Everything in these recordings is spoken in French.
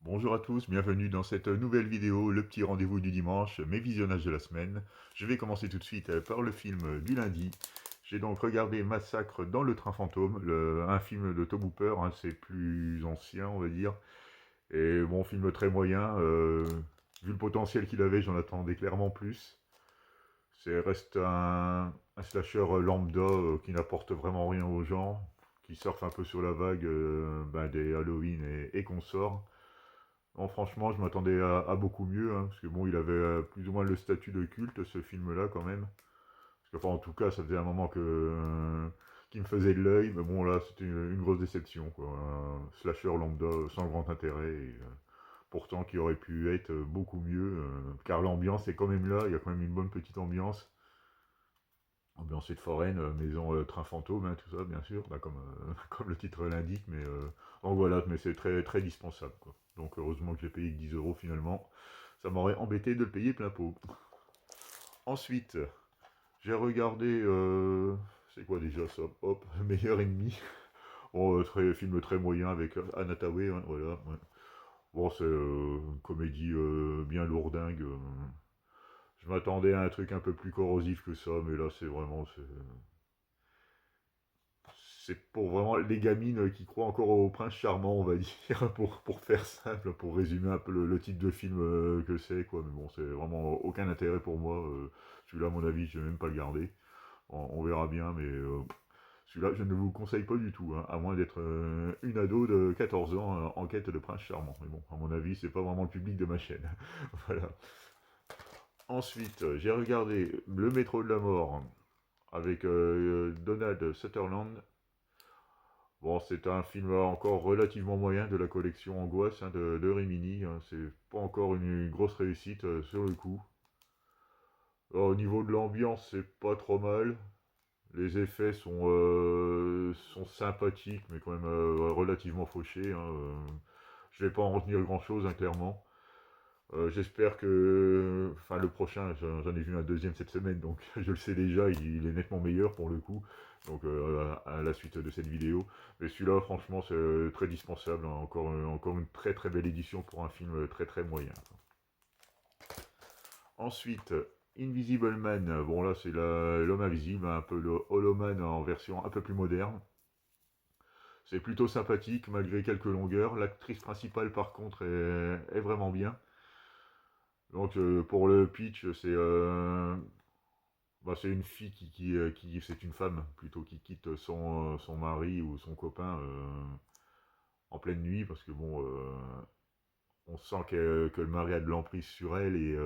Bonjour à tous, bienvenue dans cette nouvelle vidéo, le petit rendez-vous du dimanche, mes visionnages de la semaine. Je vais commencer tout de suite par le film du lundi. J'ai donc regardé Massacre dans le train fantôme, un film de Tom Hooper, hein, c'est plus ancien on va dire. Et bon, film très moyen, vu le potentiel qu'il avait, j'en attendais clairement plus. C'est reste un slasher lambda qui n'apporte vraiment rien aux gens, qui surfe un peu sur la vague des Halloween et consorts. Non, franchement, je m'attendais à beaucoup mieux, hein, parce que bon, il avait plus ou moins le statut de culte, ce film-là, quand même. Parce que, enfin, en tout cas, ça faisait un moment qu'il me faisait de l'œil, mais bon, là, c'était une grosse déception, quoi. Un slasher lambda sans grand intérêt, et, pourtant qui aurait pu être beaucoup mieux, car l'ambiance est quand même là, il y a quand même une bonne petite ambiance. Ambiance de foraine, maison train fantôme, hein, tout ça, bien sûr, bah, comme, comme le titre l'indique, mais donc voilà, mais c'est très, très dispensable, quoi. Donc heureusement que j'ai payé que 10 euros finalement. Ça m'aurait embêté de le payer plein pot. Ensuite, j'ai regardé. C'est quoi déjà ça? Hop, Meilleur ennemi. Bon, film très moyen avec Anna Hathaway, hein, voilà. Ouais. Bon, c'est une comédie bien lourdingue. Je m'attendais à un truc un peu plus corrosif que ça, mais là, c'est vraiment. C'est pour vraiment les gamines qui croient encore au prince charmant, on va dire, pour faire simple, pour résumer un peu le type de film que c'est, quoi. Mais bon, c'est vraiment aucun intérêt pour moi. Celui-là, à mon avis, je vais même pas le garder. On verra bien, mais celui-là, je ne vous le conseille pas du tout, hein, à moins d'être une ado de 14 ans en quête de prince charmant. Mais bon, à mon avis, c'est pas vraiment le public de ma chaîne. Voilà. Ensuite, j'ai regardé Le métro de la mort avec Donald Sutherland. Bon, c'est un film encore relativement moyen de la collection Angoisse de Rimini, hein. C'est pas encore une grosse réussite sur le coup. Alors, au niveau de l'ambiance, c'est pas trop mal. Les effets sont sympathiques, mais quand même relativement fauchés, hein. Je vais pas en retenir grand-chose, hein, clairement. J'espère que, enfin, le prochain, j'en ai vu un deuxième cette semaine, donc je le sais déjà, il est nettement meilleur pour le coup. Donc à la suite de cette vidéo. Mais celui-là, franchement, c'est très dispensable, hein. Encore une très très belle édition pour un film très très moyen. Ensuite, Invisible Man. Bon là, c'est l'homme invisible, un peu le Hollow Man en version un peu plus moderne. C'est plutôt sympathique malgré quelques longueurs. L'actrice principale, par contre, est vraiment bien. Donc pour le pitch, c'est une fille c'est une femme plutôt qui quitte son mari ou son copain en pleine nuit parce que bon, on sent que le mari a de l'emprise sur elle et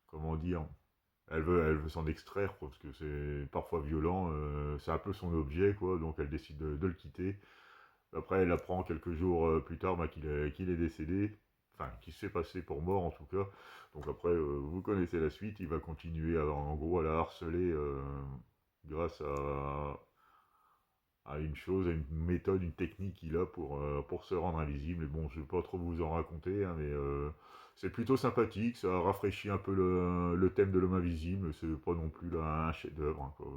comment dire, elle veut s'en extraire quoi, parce que c'est parfois violent, c'est un peu son objet quoi, donc elle décide de le quitter. Après, elle apprend quelques jours plus tard qu'il est décédé, enfin, qu'il s'est passé pour mort en tout cas. Donc après, vous connaissez la suite, il va continuer en gros à la harceler grâce à une chose, à une méthode, une technique qu'il a pour se rendre invisible. Et bon, je ne vais pas trop vous en raconter, hein, mais c'est plutôt sympathique, ça rafraîchit un peu le thème de l'homme invisible, c'est pas non plus là un chef-d'œuvre, hein, quoi.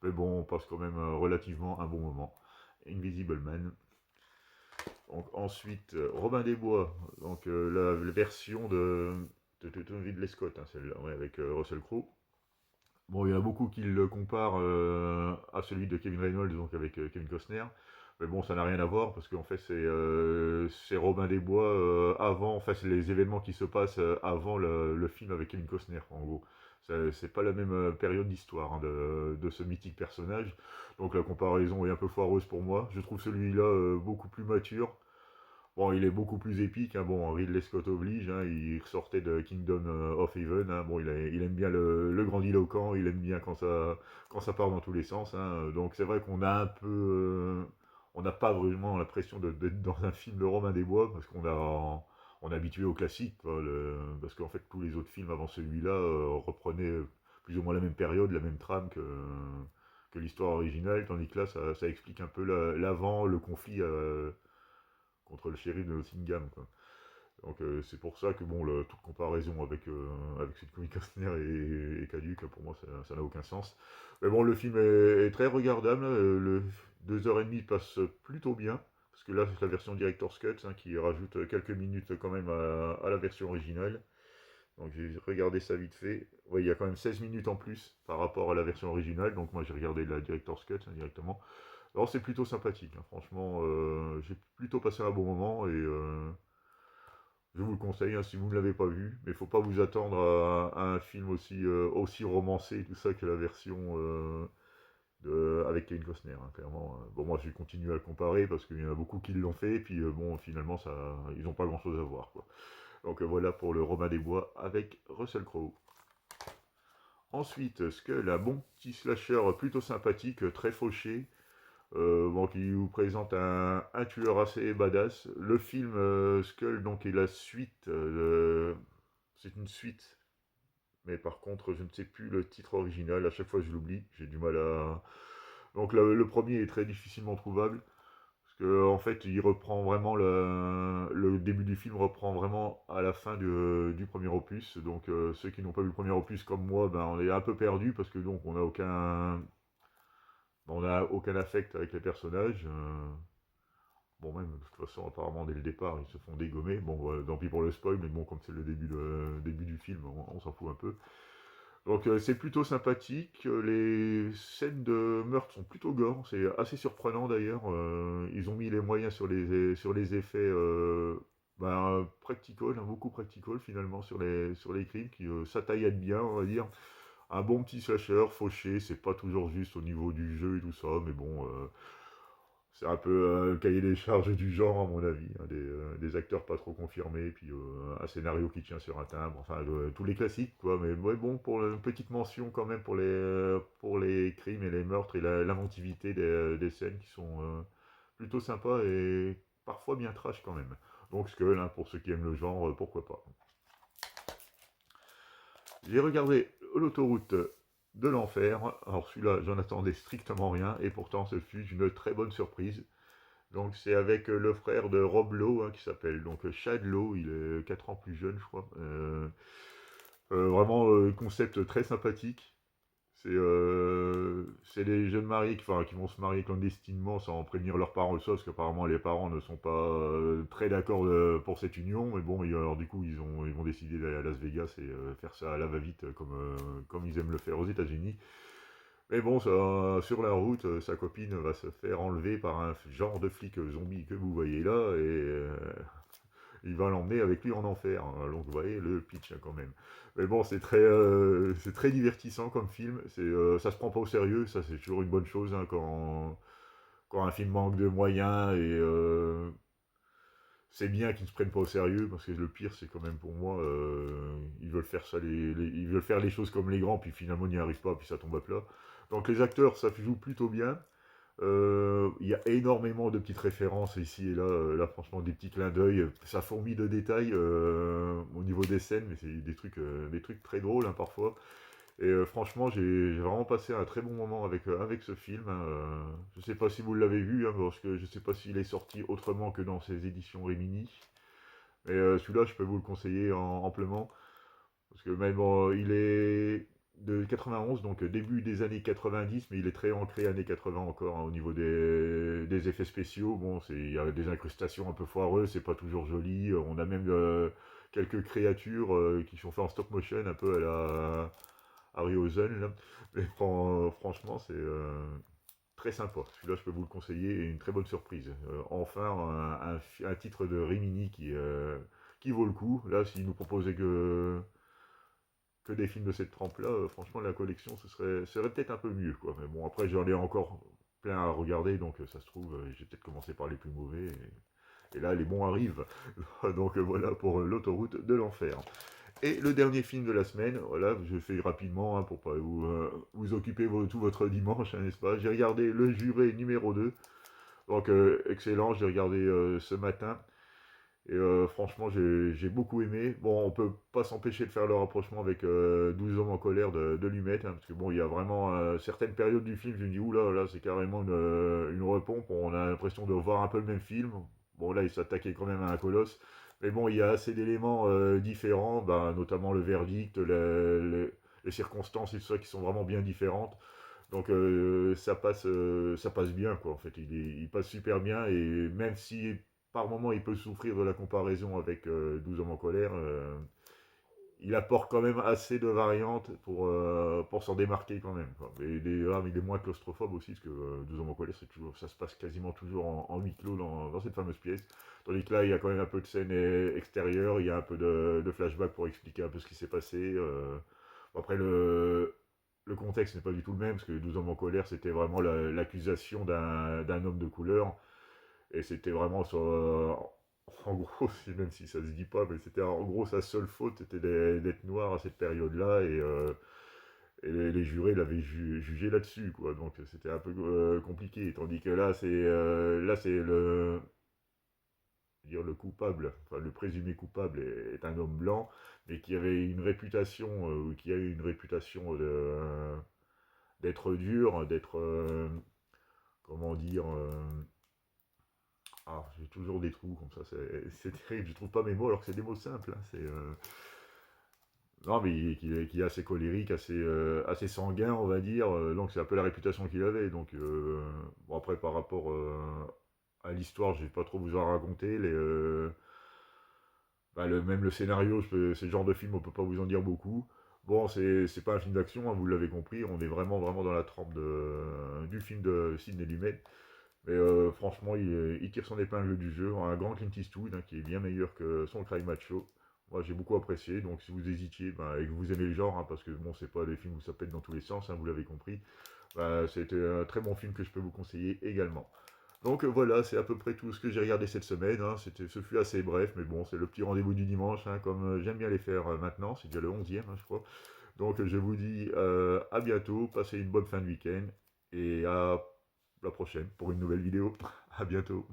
Mais bon, on passe quand même relativement un bon moment. Invisible Man. Donc, ensuite, Robin des Bois, donc la version de Ridley Scott, hein, celle-là, ouais, avec Russell Crowe. Bon, il y en a beaucoup qui le comparent à celui de Kevin Reynolds, donc avec Kevin Costner. Mais bon, ça n'a rien à voir parce qu'en fait, c'est Robin des Bois avant, enfin, c'est les événements qui se passent avant le film avec Kevin Costner, en gros. C'est pas la même période d'histoire hein, de ce mythique personnage. Donc la comparaison est un peu foireuse pour moi. Je trouve celui-là beaucoup plus mature. Bon, il est beaucoup plus épique, hein. Bon, Ridley Scott oblige, hein. Il ressortait de Kingdom of Heaven, hein. Bon, il aime bien le grandiloquent, il aime bien quand ça part dans tous les sens, hein. Donc c'est vrai qu'on a un peu... on n'a pas vraiment l'impression d'être dans un film de Robin des Bois, parce on est habitué au classique, quoi, parce qu'en fait tous les autres films avant celui-là reprenaient plus ou moins la même période, la même trame que l'histoire originale, tandis que là ça explique un peu l'avant, le conflit contre le shérif de Nottingham, quoi. Donc c'est pour ça que bon, toute comparaison avec celui de Kevin Costner est caduque, pour moi ça n'a aucun sens. Mais bon, le film est très regardable, 2h30 passe plutôt bien, parce que là c'est la version Director's Cut hein, qui rajoute quelques minutes quand même à la version originale. Donc j'ai regardé ça vite fait. Ouais, il y a quand même 16 minutes en plus par rapport à la version originale, donc moi j'ai regardé la Director's Cut hein, directement. Alors c'est plutôt sympathique, hein. Franchement, j'ai plutôt passé un bon moment et je vous le conseille hein, si vous ne l'avez pas vu, mais il ne faut pas vous attendre à un film aussi romancé et tout ça que la version avec Kevin Costner, hein, clairement. Bon, moi j'ai continué à le comparer parce qu'il y en a beaucoup qui l'ont fait, et puis bon, finalement, ils n'ont pas grand chose à voir, quoi. Donc voilà pour le Robin des Bois avec Russell Crowe. Ensuite, Skull, un bon petit slasher plutôt sympathique, très fauché, bon, qui vous présente un tueur assez badass. Le film Skull donc est la suite, c'est une suite, mais par contre je ne sais plus le titre original, à chaque fois je l'oublie, j'ai du mal à... Donc le premier est très difficilement trouvable, parce que en fait il reprend vraiment le début du film reprend vraiment à la fin du premier opus, donc ceux qui n'ont pas vu le premier opus comme moi, ben, on est un peu perdu parce que donc on n'a aucun affect avec les personnages. Bon, même, de toute façon, apparemment, dès le départ, ils se font dégommer. Bon, tant pis pour le spoil, mais bon, comme c'est le début du film, on s'en fout un peu. Donc, c'est plutôt sympathique. Les scènes de meurtre sont plutôt gore. C'est assez surprenant, d'ailleurs. Ils ont mis les moyens sur les effets practical, hein, beaucoup practical, finalement, sur les crimes, qui s'attaillent bien, on va dire. Un bon petit slasher, fauché, c'est pas toujours juste au niveau du jeu et tout ça, mais bon, c'est un peu le cahier des charges du genre, à mon avis, hein, des acteurs pas trop confirmés, puis un scénario qui tient sur un timbre, enfin, tous les classiques, quoi, mais ouais, bon, pour une petite mention quand même pour les crimes et les meurtres et l'inventivité des scènes qui sont plutôt sympas et parfois bien trash quand même. Donc, Skull, hein, pour ceux qui aiment le genre, pourquoi pas. J'ai regardé l'autoroute de l'enfer. Alors celui-là, j'en attendais strictement rien, et pourtant ce fut une très bonne surprise. Donc c'est avec le frère de Rob Lowe, hein, qui s'appelle donc Chad Lowe, il est 4 ans plus jeune, je crois. Vraiment, concept très sympathique. C'est des jeunes mariés qui vont se marier clandestinement sans prévenir leurs parents de ça, parce qu'apparemment les parents ne sont pas très d'accord pour cette union, mais bon, alors du coup ils vont décider d'aller à Las Vegas et faire ça à la va-vite comme ils aiment le faire aux États-Unis. Mais bon, sur la route, sa copine va se faire enlever par un genre de flic zombie que vous voyez là, et il va l'emmener avec lui en enfer, hein. Donc vous voyez le pitch hein, quand même. Mais bon, c'est très divertissant comme film. Ça se prend pas au sérieux, ça c'est toujours une bonne chose hein, quand un film manque de moyens, et c'est bien qu'ils ne se prennent pas au sérieux, parce que le pire c'est quand même pour moi, ils veulent faire ça, ils veulent faire les choses comme les grands, puis finalement ils n'y arrivent pas, puis ça tombe à plat. Donc les acteurs, ça joue plutôt bien. Il y a énormément de petites références ici et là, là franchement des petits clins d'œil, ça fourmille de détails au niveau des scènes, mais c'est des trucs très drôles hein, parfois. Et franchement, j'ai vraiment passé un très bon moment avec ce film, hein. Je sais pas si vous l'avez vu, hein, parce que je sais pas s'il est sorti autrement que dans ses éditions Rimini, mais celui-là, je peux vous le conseiller amplement. Parce que même il est de 91, donc début des années 90, mais il est très ancré années 80 encore hein, au niveau des effets spéciaux. Bon, il y a des incrustations un peu foireuses, c'est pas toujours joli. On a même quelques créatures qui sont faites en stop motion, un peu à la Harryhausen, là. Mais franchement, c'est très sympa. Celui-là, je peux vous le conseiller, et une très bonne surprise. Enfin, un titre de Rimini qui vaut le coup. Là, s'il nous proposait que des films de cette trempe-là, franchement, la collection, serait peut-être un peu mieux, quoi. Mais bon, après, j'en ai encore plein à regarder, donc ça se trouve, j'ai peut-être commencé par les plus mauvais, et là, les bons arrivent. Donc voilà pour l'autoroute de l'enfer. Et le dernier film de la semaine, voilà, je fais rapidement hein, pour pas vous occuper tout votre dimanche, hein, n'est-ce pas? J'ai regardé Le Juré numéro 2, donc excellent, j'ai regardé ce matin. Et franchement, j'ai beaucoup aimé. Bon, on peut pas s'empêcher de faire le rapprochement avec 12 hommes en colère de Lumet, hein, parce que bon, il y a vraiment certaines périodes du film, je me dis, oula, là, c'est carrément une repompe. On a l'impression de voir un peu le même film. Bon, là, il s'attaquait quand même à un colosse. Mais bon, il y a assez d'éléments différents, ben, notamment le verdict, les circonstances et tout ça qui sont vraiment bien différentes. Donc ça passe bien, quoi, en fait. Il passe super bien, et même si par moment il peut souffrir de la comparaison avec 12 hommes en colère, il apporte quand même assez de variantes pour s'en démarquer quand même, quoi. Mais il est moins claustrophobe aussi, parce que 12 hommes en colère, ça se passe quasiment toujours en huis clos dans cette fameuse pièce. Tandis que là, il y a quand même un peu de scène extérieure, il y a un peu de flashback pour expliquer un peu ce qui s'est passé. Bon, après, le contexte n'est pas du tout le même, parce que 12 hommes en colère, c'était vraiment l'accusation d'un homme de couleur, et c'était vraiment sur, en gros, même si ça se dit pas, mais c'était en gros sa seule faute, c'était d'être noir à cette période-là, et les jurés l'avaient jugé là-dessus, quoi. Donc c'était un peu compliqué. Tandis que là c'est dire le coupable, enfin le présumé coupable est un homme blanc, mais qui avait une réputation, ou qui a eu une réputation d'être dur, d'être comment dire. Ah, j'ai toujours des trous comme ça, c'est terrible, je trouve pas mes mots alors que c'est des mots simples, hein, non, mais qui est assez colérique, assez sanguin, on va dire, donc c'est un peu la réputation qu'il avait, donc bon, après par rapport à l'histoire, je vais pas trop vous en raconter, bah, même le scénario, c'est le genre de film, on peut pas vous en dire beaucoup. Bon, c'est pas un film d'action, hein, vous l'avez compris, on est vraiment, vraiment dans la trempe du film de Sidney Lumet. Mais franchement, il tire son épingle du jeu. Un grand Clint Eastwood, hein, qui est bien meilleur que son Cry Macho. Moi, j'ai beaucoup apprécié. Donc, si vous hésitiez, bah, et que vous aimez le genre, hein, parce que bon, c'est pas des films où ça pète dans tous les sens, hein, vous l'avez compris, bah, c'était un très bon film que je peux vous conseiller également. Donc voilà, c'est à peu près tout ce que j'ai regardé cette semaine, hein. Ce fut assez bref, mais bon, c'est le petit rendez-vous du dimanche, hein, comme j'aime bien les faire maintenant. C'est déjà le 11e, hein, je crois. Donc je vous dis à bientôt, passez une bonne fin de week-end, et à la prochaine pour une nouvelle vidéo. À bientôt.